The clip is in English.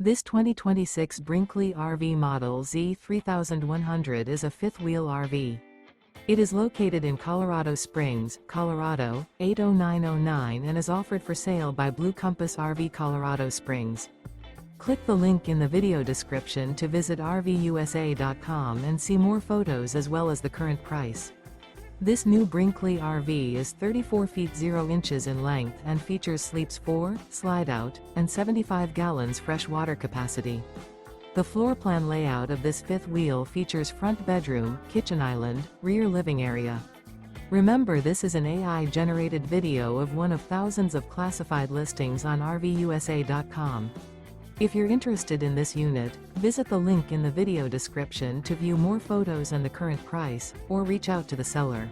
This 2026 Brinkley RV Model Z 3100 is a fifth-wheel RV. It is located in Colorado Springs, Colorado, 80909 and is offered for sale by Blue Compass RV Colorado Springs. Click the link in the video description to visit RVUSA.com and see more photos as well as the current price. This new Brinkley RV is 34 feet 0 inches in length and features sleeps 4, slide-out, and 75 gallons fresh water capacity. The floor plan layout of this fifth wheel features front bedroom, kitchen island, rear living area. Remember, this is an AI-generated video of one of thousands of classified listings on RVUSA.com. If you're interested in this unit, visit the link in the video description to view more photos and the current price, or reach out to the seller.